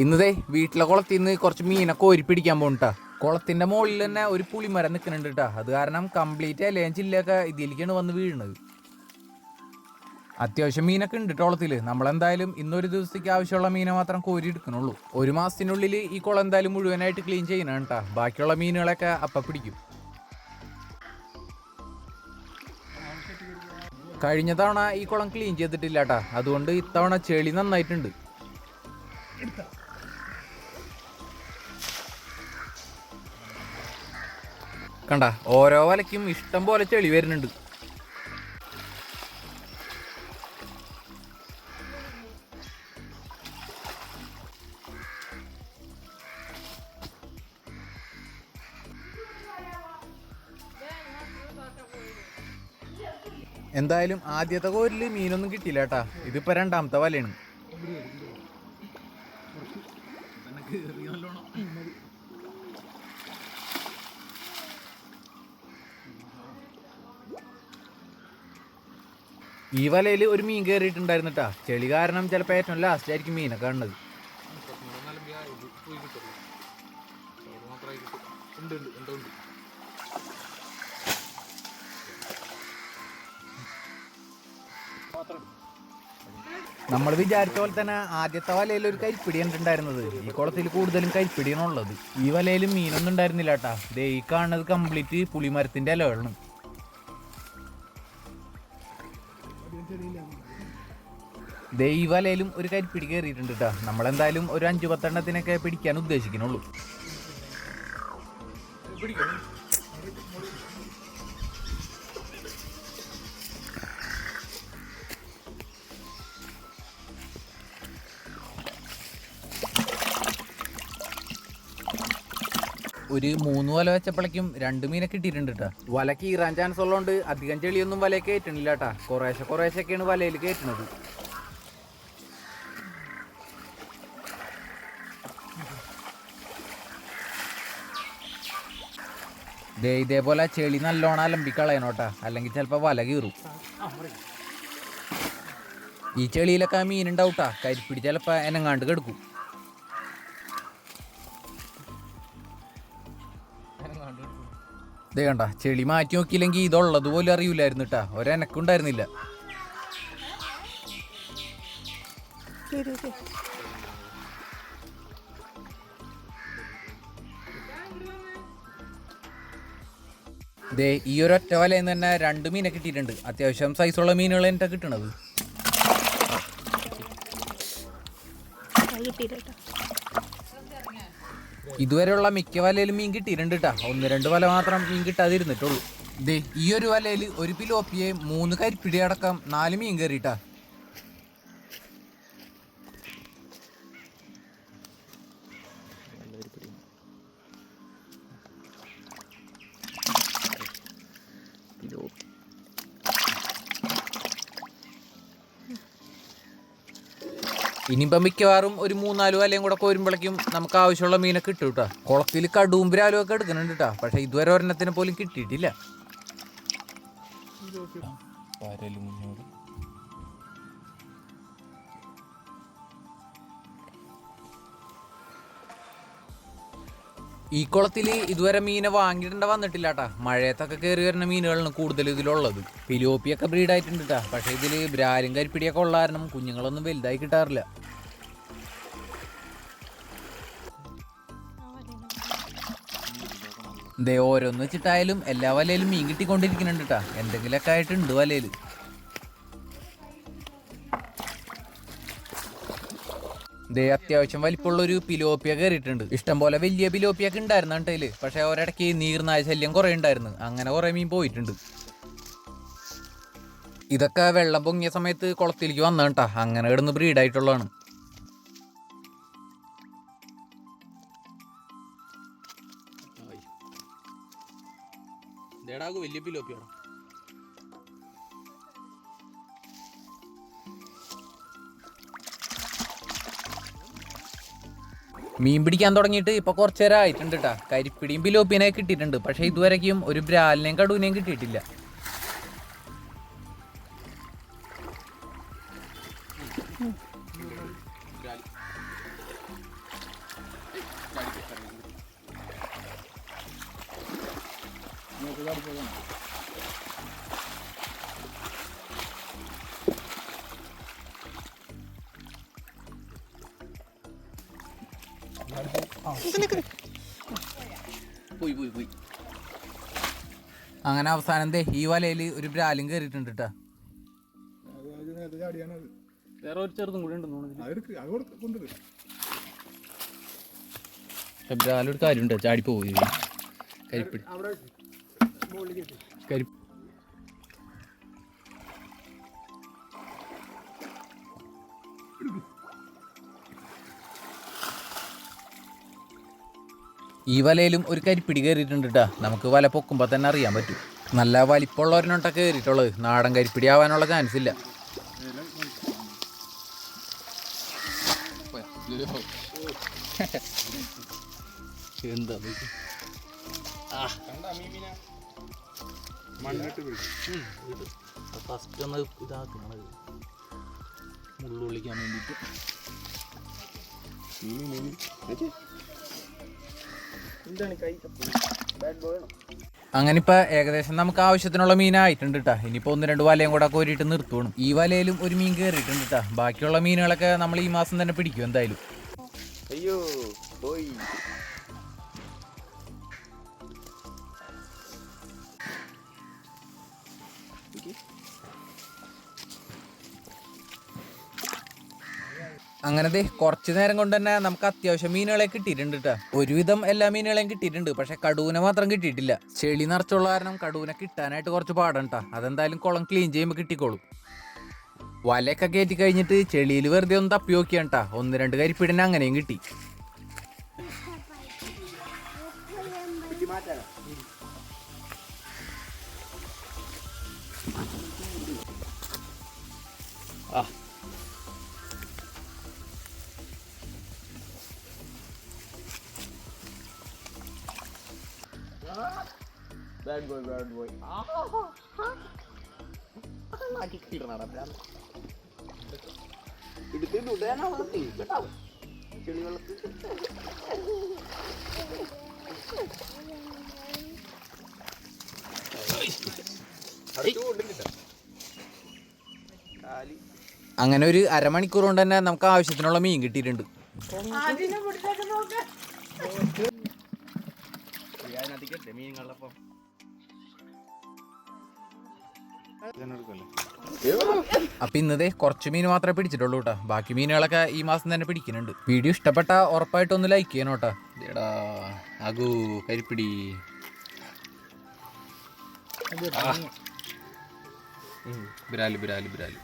ഇന്നതേ വീട്ടിലെ കുളത്തിൽ നിന്ന് കുറച്ച് മീനൊക്കെ കോരി പിടിക്കാൻ പോകണ്ടാ. കുളത്തിന്റെ മുകളിൽ തന്നെ ഒരു പുളിമരം നിൽക്കുന്നുണ്ട് കേട്ടാ. അത് കാരണം കംപ്ലീറ്റ് ഇലയും ചില്ലയൊക്കെ ഇതിലേക്കാണ് വന്ന് വീഴുന്നത്. അത്യാവശ്യം മീനൊക്കെ ഉണ്ട് കുളത്തിൽ. നമ്മളെന്തായാലും ഇന്നൊരു ദിവസത്തേക്ക് ആവശ്യമുള്ള മീനെ മാത്രം കോരി എടുക്കണുള്ളൂ. ഒരു മാസത്തിനുള്ളിൽ ഈ കുളം എന്തായാലും മുഴുവനായിട്ട് ക്ലീൻ ചെയ്യണം കേട്ടാ. ബാക്കിയുള്ള മീനുകളൊക്കെ അപ്പം പിടിക്കും. കഴിഞ്ഞ തവണ ഈ കുളം ക്ലീൻ ചെയ്തിട്ടില്ല കേട്ടാ. അതുകൊണ്ട് ഇത്തവണ ചെളി നന്നായിട്ടുണ്ട്. കണ്ട ഓരോ വലയ്ക്കും ഇഷ്ടം പോലെ ചെളി വരുന്നുണ്ട്. എന്തായാലും ആദ്യത്തെ കോരില് മീനൊന്നും കിട്ടിയില്ല കേട്ടാ. ഇതിപ്പോ രണ്ടാമത്തെ വലയാണ്. ഈ വലയിൽ ഒരു മീൻ കയറിയിട്ടുണ്ടായിരുന്നിട്ടാ. ചെളി കാരണം ചിലപ്പോൾ ഏറ്റവും ലാസ്റ്റ് ആയിരിക്കും മീനെ കാണുന്നത്. നമ്മൾ വിചാരിച്ച പോലെ തന്നെ ആദ്യത്തെ വലയിൽ ഒരു കരിപ്പിടി ഉണ്ടായിരുന്നത്. ഈ കുളത്തിൽ കൂടുതലും കരിപ്പിടിയാണുള്ളത്. ഈ വലയിൽ മീനൊന്നും ഉണ്ടായിരുന്നില്ല കേട്ടാ. ദേ ഈ കാണുന്നത് കംപ്ലീറ്റ് പുളിമരത്തിന്റെ ഇലകളാണ്. ദേ ഈ വലയിലും ഒരു കരിപ്പിടി കയറിയിട്ടുണ്ട് കേട്ടാ. നമ്മളെന്തായാലും ഒരു 5-10 എണ്ണത്തിനൊക്കെ പിടിക്കാൻ ഉദ്ദേശിക്കുന്നുള്ളൂ. ഒരു 3 വല വെച്ചപ്പോഴേക്കും 2 മീനെ കിട്ടിയിട്ടുണ്ട് കേട്ടോ. വല കീറാൻ ചാൻസ് ഉള്ളതുകൊണ്ട് അധികം ചെളിയൊന്നും വലയിൽ കയറ്റണില്ല കേട്ടാ. കുറേശ്ശൊക്കെയാണ് വലയിൽ കയറ്റുന്നത്. ഇതേപോലെ ചെളി നല്ലോണം അലമ്പിക്കളയണോട്ടാ, അല്ലെങ്കിൽ ചിലപ്പോൾ വല കീറും. ഈ ചെളിയിലൊക്കെ മീനുണ്ടാവൂട്ടാ. കരിപ്പിടി ചിലപ്പോൾ എനങ്ങാണ്ട് കിടക്കും. ഇതേ കണ്ട ചെളി മാറ്റി നോക്കിയില്ലെങ്കിൽ ഇതുള്ളത് പോലും അറിയില്ലായിരുന്നു കേട്ടാ. ഒരെനക്കുണ്ടായിരുന്നില്ല. ദേ ഈ ഒരൊറ്റ വലയിൽ നിന്ന് തന്നെ 2 മീനെ കിട്ടിയിട്ടുണ്ട്. അത്യാവശ്യം സൈസുള്ള മീനുകൾ എന്നിട്ടാ കിട്ടണത്. ഇതുവരെയുള്ള മിക്ക വലയിലും മീൻ കിട്ടിയിട്ടുണ്ട് കേട്ടാ. 1-2 വല മാത്രം മീൻ കിട്ടാതിരുന്നിട്ടുള്ളൂ. ദേ ഈ ഒരു വലയിൽ ഒരു പിലോപ്പിയെ 3 കരിപ്പിടി അടക്കം 4 മീൻ കയറിയിട്ടാ. ഇനിയിപ്പം മിക്കവാറും ഒരു 3-4 വലയും കൂടെ കോരുമ്പോഴേക്കും നമുക്ക് ആവശ്യമുള്ള മീനെ കിട്ടും കേട്ടോ. കുളത്തിൽ കടൂമ്പിരാലും ഒക്കെ എടുക്കുന്നുണ്ട് കേട്ടോ. പക്ഷെ ഇതുവരെ ഒരെണ്ണത്തിനെ പോലും കിട്ടിയിട്ടില്ല. ഈ കുളത്തിൽ ഇതുവരെ മീനെ വാങ്ങിയിട്ടുണ്ട് വന്നിട്ടില്ല കേട്ടാ. മഴയത്തൊക്കെ കയറി വരുന്ന മീനുകളാണ് കൂടുതൽ ഇതിലുള്ളത്. പിലോപ്പിയൊക്കെ ബ്രീഡായിട്ടുണ്ട് കേട്ടാ. പക്ഷെ ഇതിൽ ബ്രാലും കരിപ്പിടിയൊക്കെ ഉള്ള കാരണം കുഞ്ഞുങ്ങളൊന്നും വലുതായി കിട്ടാറില്ല. ദേ ഓരോന്ന് വെച്ചിട്ടായാലും എല്ലാ വലയിലും മീൻ കിട്ടിക്കൊണ്ടിരിക്കുന്നുണ്ട് കേട്ടാ. എന്തെങ്കിലുമൊക്കെ ആയിട്ടുണ്ട് വലയിൽ. ദേ അത്യാവശ്യം വലിപ്പമുള്ളൊരു പിലോപ്പിയ കയറിയിട്ടുണ്ട്. ഇഷ്ടംപോലെ വലിയ പിലോപ്പിയൊക്കെ ഉണ്ടായിരുന്നു കേട്ടതിൽ. പക്ഷെ ഒരിടയ്ക്ക് നീർനായ ശല്യം കുറേ ഉണ്ടായിരുന്നു. അങ്ങനെ കുറേ മീൻ പോയിട്ടുണ്ട്. ഇതൊക്കെ വെള്ളം പൊങ്ങിയ സമയത്ത് കുളത്തിലേക്ക് വന്ന കേട്ടാ. അങ്ങനെ കിടന്ന് ബ്രീഡായിട്ടുള്ളതാണ്. വലിയ പിലോപ്പിയാണ്. മീൻ പിടിക്കാൻ തുടങ്ങിയിട്ട് ഇപ്പോൾ കുറച്ച് നേരം ആയിട്ടുണ്ട് കേട്ടോ. കരിപ്പിടിയും പിലോപ്പിനെയും കിട്ടിയിട്ടുണ്ട്. പക്ഷേ ഇതുവരെയ്ക്കും ഒരു ബ്രാലിനെയും കടുവിനെയും കിട്ടിയിട്ടില്ല. അങ്ങനെ അവസാനം ഈ വലയിൽ ഒരു ബ്രാലും കയറിയിട്ടുണ്ട് കേട്ടോ. വേറെ ഒരു ചെറുതും കൂടി ഉണ്ടെന്ന് ബ്രാലൊരു കാര്യമുണ്ട്, ചാടിപ്പോയി കരിപ്പിടി കരി ഈ വലയിലും ഒരു കരിപ്പിടി കയറിയിട്ടുണ്ട് കേട്ടോ. നമുക്ക് വല പൊക്കുമ്പോൾ തന്നെ അറിയാൻ പറ്റും. നല്ല വലിപ്പമുള്ളവരനോട്ടൊക്കെ കയറിയിട്ടുള്ളത്. നാടൻ കരിപ്പിടി ആവാനുള്ള ചാൻസ് ഇല്ല. എന്താ ഫസ്റ്റ് ഒന്ന് ഇതാക്കണത് മുള്ളുള്ളിക്കാൻ വേണ്ടിയിട്ട്. അങ്ങനെ ഇപ്പൊ ഏകദേശം നമുക്ക് ആവശ്യത്തിനുള്ള മീനായിട്ടുണ്ട് കേട്ടോ. ഇനിയിപ്പോ 1-2 വലയും കൂടെ കോരിയിട്ട് നിർത്തുവണം. ഈ വലയിലും ഒരു മീൻ കയറിയിട്ടുണ്ട് കേട്ടോ. ബാക്കിയുള്ള മീനുകളൊക്കെ നമ്മൾ ഈ മാസം തന്നെ പിടിക്കും എന്തായാലും. അയ്യോ പോയി. അങ്ങനത്തെ കുറച്ച് നേരം കൊണ്ട് തന്നെ നമുക്ക് അത്യാവശ്യം മീനുകളെ കിട്ടിയിട്ടുണ്ട് കേട്ടോ. ഒരുവിധം എല്ലാ മീനുകളെയും കിട്ടിയിട്ടുണ്ട്. പക്ഷെ കടുവിനെ മാത്രം കിട്ടിയിട്ടില്ല. ചെളി നിറച്ചുള്ള കാരണം കടുവിനെ കിട്ടാനായിട്ട് കുറച്ച് പാടാണ് കേട്ടോ. അതെന്തായാലും കുളം ക്ലീൻ ചെയ്യുമ്പോൾ കിട്ടിക്കോളും. വലയൊക്കെ കയറ്റി കഴിഞ്ഞിട്ട് ചെളിയിൽ വെറുതെ ഒന്ന് തപ്പി നോക്കിയാണ് കേട്ടോ. 1-2 കരിപ്പിടിനെ അങ്ങനെയും കിട്ടി. Bad boy, bad boy. അങ്ങനെ ഒരു അരമണിക്കൂർ കൊണ്ട് തന്നെ നമുക്ക് ആവശ്യത്തിനുള്ള മീൻ കിട്ടിയിട്ടുണ്ട്. അപ്പൊ ഇന്നതേ കുറച്ച് മീൻ മാത്രമേ പിടിച്ചിട്ടുള്ളൂ കേട്ടോ. ബാക്കി മീനുകളൊക്കെ ഈ മാസം തന്നെ പിടിക്കുന്നുണ്ട്. വീഡിയോ ഇഷ്ടപ്പെട്ട ഉറപ്പായിട്ടൊന്ന് ലൈക്ക് ചെയ്യണം കേട്ടോ. എടാ അഗു കരിപ്പിടി. ബ്രാല് ബ്രാല് ബ്രാല്.